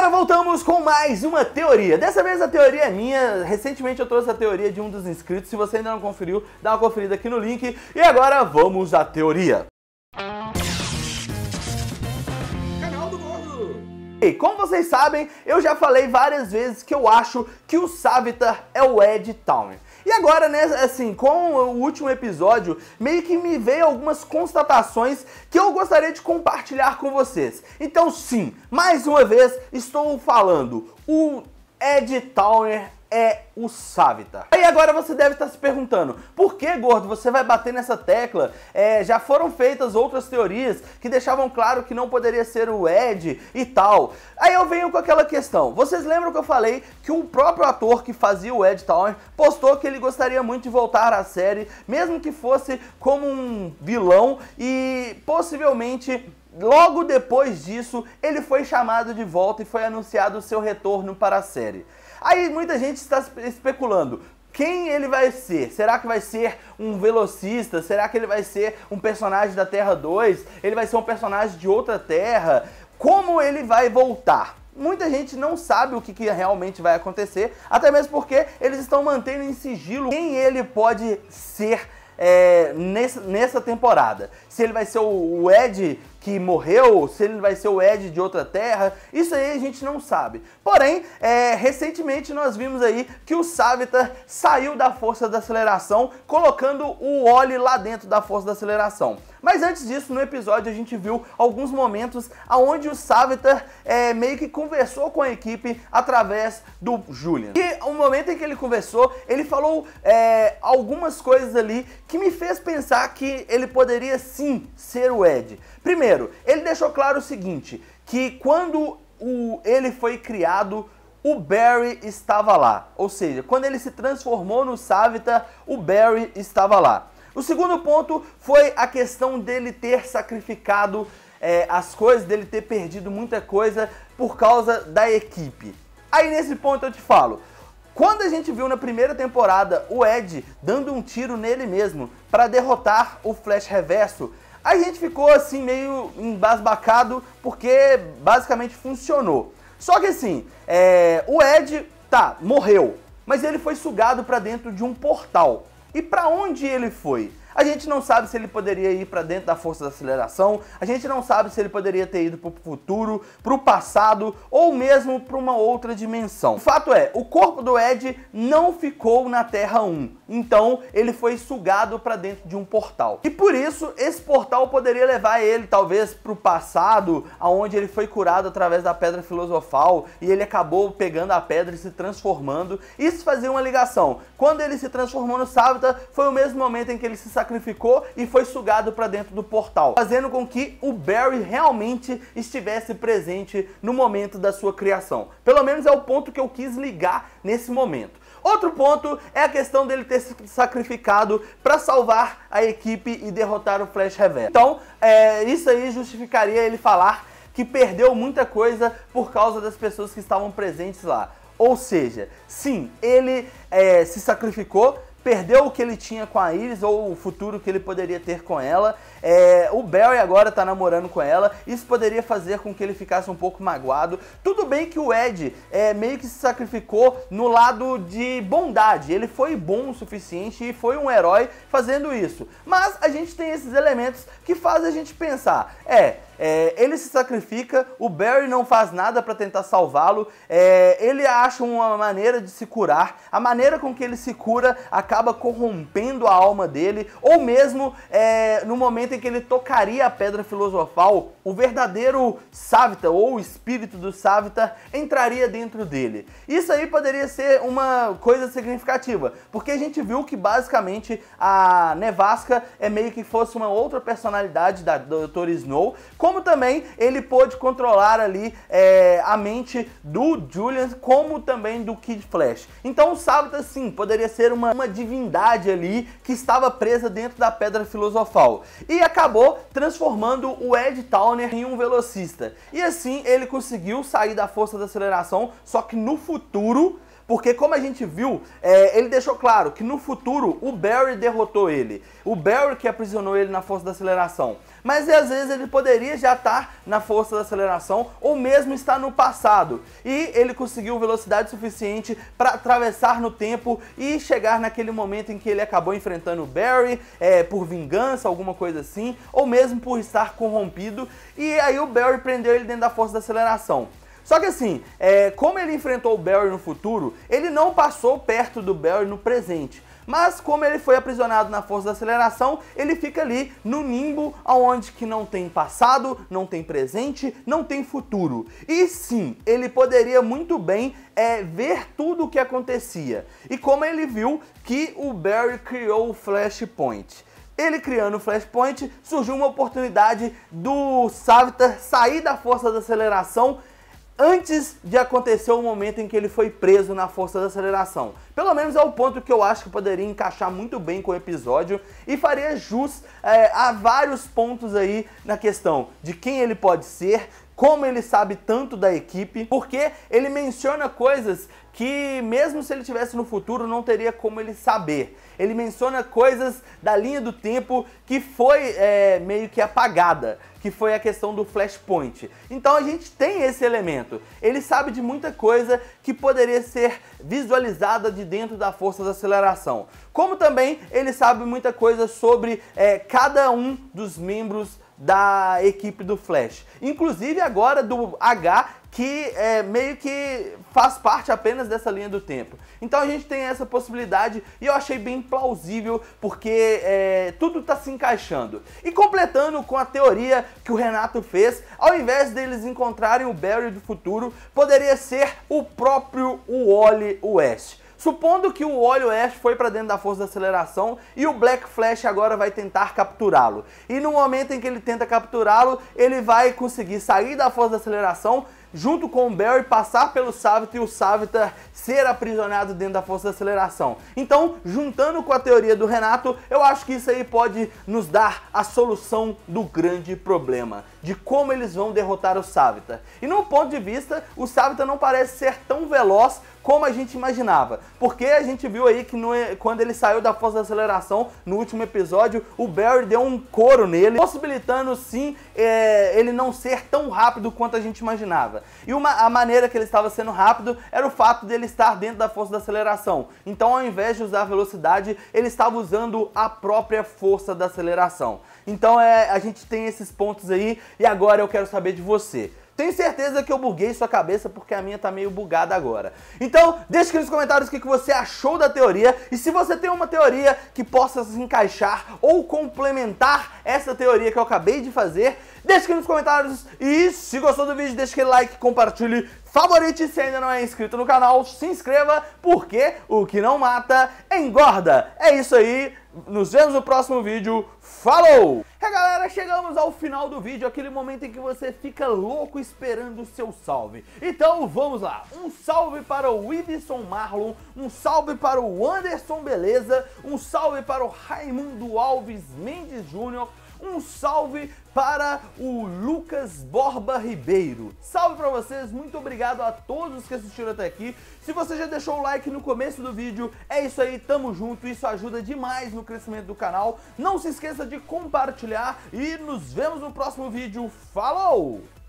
Galera, voltamos com mais uma teoria. Dessa vez a teoria é minha. Recentemente eu trouxe a teoria de um dos inscritos. Se você ainda não conferiu, dá uma conferida aqui no link. E agora vamos à teoria. Canal do Gordo. E como vocês sabem, eu já falei várias vezes que eu acho que o Savitar é o Ed Towner. E agora, né, assim, com o último episódio, meio que me veio algumas constatações que eu gostaria de compartilhar com vocês. Então sim, mais uma vez, estou falando, o Ed Towner é o Savitar. E agora você deve estar se perguntando, por que, Gordo, você vai bater nessa tecla? Já foram feitas outras teorias que deixavam claro que não poderia ser o Ed e tal. Aí eu venho com aquela questão, vocês lembram que eu falei que o próprio ator que fazia o Ed Towner postou que ele gostaria muito de voltar à série, mesmo que fosse como um vilão, e possivelmente logo depois disso ele foi chamado de volta e foi anunciado o seu retorno para a série. Aí muita gente está especulando, quem ele vai ser? Será que vai ser um velocista? Será que ele vai ser um personagem da Terra 2? Ele vai ser um personagem de outra Terra? Como ele vai voltar? Muita gente não sabe o que realmente vai acontecer, até mesmo porque eles estão mantendo em sigilo quem ele pode ser nessa temporada. Se ele vai ser o Ed que morreu, se ele vai ser o Ed de outra terra, isso aí a gente não sabe. Porém, recentemente nós vimos aí que o Savitar saiu da força da aceleração, colocando o Wally lá dentro da força da aceleração. Mas antes disso, no episódio a gente viu alguns momentos onde o Savitar meio que conversou com a equipe através do Julian. E o momento em que ele conversou, ele falou algumas coisas ali que me fez pensar que ele poderia sim ser o Ed. Primeiro, ele deixou claro o seguinte, que quando ele foi criado, o Barry estava lá. Ou seja, quando ele se transformou no Savitar, o Barry estava lá. O segundo ponto foi a questão dele ter sacrificado as coisas, dele ter perdido muita coisa por causa da equipe. Aí nesse ponto eu te falo, quando a gente viu na primeira temporada o Ed dando um tiro nele mesmo para derrotar o Flash Reverso, a gente ficou assim meio embasbacado porque basicamente funcionou. Só que assim, o Ed, morreu, mas ele foi sugado para dentro de um portal. E para onde ele foi? A gente não sabe se ele poderia ir para dentro da força da aceleração, a gente não sabe se ele poderia ter ido para o futuro, para o passado ou mesmo para uma outra dimensão. O fato é, o corpo do Ed não ficou na Terra 1, então ele foi sugado para dentro de um portal. E por isso, esse portal poderia levar ele talvez para o passado, onde ele foi curado através da Pedra Filosofal e ele acabou pegando a pedra e se transformando. Isso fazia uma ligação. Quando ele se transformou no Savitar, foi o mesmo momento em que ele se sacrificou e foi sugado para dentro do portal, fazendo com que o Barry realmente estivesse presente no momento da sua criação. Pelo menos é o ponto que eu quis ligar nesse momento. Outro ponto é a questão dele ter se sacrificado para salvar a equipe e derrotar o Flash Reverso. Então, isso aí justificaria ele falar que perdeu muita coisa por causa das pessoas que estavam presentes lá. Ou seja, sim, ele se sacrificou, perdeu o que ele tinha com a Iris, ou o futuro que ele poderia ter com ela. O Barry agora tá namorando com ela, isso poderia fazer com que ele ficasse um pouco magoado. Tudo bem que o Ed meio que se sacrificou no lado de bondade, ele foi bom o suficiente e foi um herói fazendo isso. Mas a gente tem esses elementos que fazem a gente pensar, ele se sacrifica, o Barry não faz nada para tentar salvá-lo, ele acha uma maneira de se curar, a maneira com que ele se cura acaba corrompendo a alma dele, ou mesmo no momento em que ele tocaria a Pedra Filosofal, o verdadeiro Savitar, ou o espírito do Savitar, entraria dentro dele. Isso aí poderia ser uma coisa significativa, porque a gente viu que basicamente a Nevasca meio que fosse uma outra personalidade da Dr. Snow, como também ele pôde controlar ali a mente do Julian, como também do Kid Flash. Então o Savitar sim, poderia ser uma divindade ali que estava presa dentro da Pedra Filosofal. E acabou transformando o Ed Towner em um velocista. E assim ele conseguiu sair da força da aceleração, só que no futuro, porque como a gente viu, ele deixou claro que no futuro o Barry derrotou ele. O Barry que aprisionou ele na força da aceleração. Mas às vezes ele poderia já estar na força da aceleração ou mesmo estar no passado. E ele conseguiu velocidade suficiente para atravessar no tempo e chegar naquele momento em que ele acabou enfrentando o Barry por vingança, alguma coisa assim, ou mesmo por estar corrompido. E aí o Barry prendeu ele dentro da força da aceleração. Só que assim, como ele enfrentou o Barry no futuro, ele não passou perto do Barry no presente. Mas como ele foi aprisionado na força da aceleração, ele fica ali no limbo, onde que não tem passado, não tem presente, não tem futuro. E sim, ele poderia muito bem ver tudo o que acontecia. E como ele viu que o Barry criou o Flashpoint. Ele criando o Flashpoint, surgiu uma oportunidade do Savitar sair da força da aceleração antes de acontecer o momento em que ele foi preso na força da aceleração. Pelo menos é o ponto que eu acho que poderia encaixar muito bem com o episódio e faria jus a vários pontos aí na questão de quem ele pode ser, como ele sabe tanto da equipe, porque ele menciona coisas que mesmo se ele estivesse no futuro não teria como ele saber. Ele menciona coisas da linha do tempo que foi meio que apagada, que foi a questão do Flashpoint. Então a gente tem esse elemento. Ele sabe de muita coisa que poderia ser visualizada de dentro da força da aceleração. Como também ele sabe muita coisa sobre cada um dos membros da equipe do Flash. Inclusive agora do H, que meio que faz parte apenas dessa linha do tempo. Então a gente tem essa possibilidade e eu achei bem plausível porque tudo está se encaixando. E completando com a teoria que o Renato fez, ao invés deles encontrarem o Barry do futuro, poderia ser o próprio Wally West. Supondo que o Wally West foi para dentro da força da aceleração e o Black Flash agora vai tentar capturá-lo. E no momento em que ele tenta capturá-lo, ele vai conseguir sair da força da aceleração junto com o Barry, passar pelo Savitar e o Savitar ser aprisionado dentro da força da aceleração. Então, juntando com a teoria do Renato, eu acho que isso aí pode nos dar a solução do grande problema, de como eles vão derrotar o Savitar. E no ponto de vista, o Savitar não parece ser tão veloz como a gente imaginava, porque a gente viu aí que quando ele saiu da força da aceleração, no último episódio, o Barry deu um couro nele, possibilitando sim ele não ser tão rápido quanto a gente imaginava. E a maneira que ele estava sendo rápido era o fato dele estar dentro da força da aceleração. Então, ao invés de usar velocidade, ele estava usando a própria força da aceleração. Então a gente tem esses pontos aí e agora eu quero saber de você. Tenho certeza que eu buguei sua cabeça porque a minha tá meio bugada agora. Então, deixa aqui nos comentários o que você achou da teoria e se você tem uma teoria que possa se encaixar ou complementar essa teoria que eu acabei de fazer, deixa aqui nos comentários e se gostou do vídeo, deixa aquele like, compartilhe, favorite, se ainda não é inscrito no canal, se inscreva, porque o que não mata, engorda. É isso aí, nos vemos no próximo vídeo, falou! Galera, chegamos ao final do vídeo, aquele momento em que você fica louco esperando o seu salve. Então vamos lá, um salve para o Wibson Marlon, um salve para o Anderson Beleza, um salve para o Raimundo Alves Mendes Júnior, um salve para o Lucas Borba Ribeiro. Salve para vocês, muito obrigado a todos que assistiram até aqui. Se você já deixou o like no começo do vídeo, é isso aí, tamo junto, isso ajuda demais no crescimento do canal. Não se esqueça de compartilhar e nos vemos no próximo vídeo. Falou!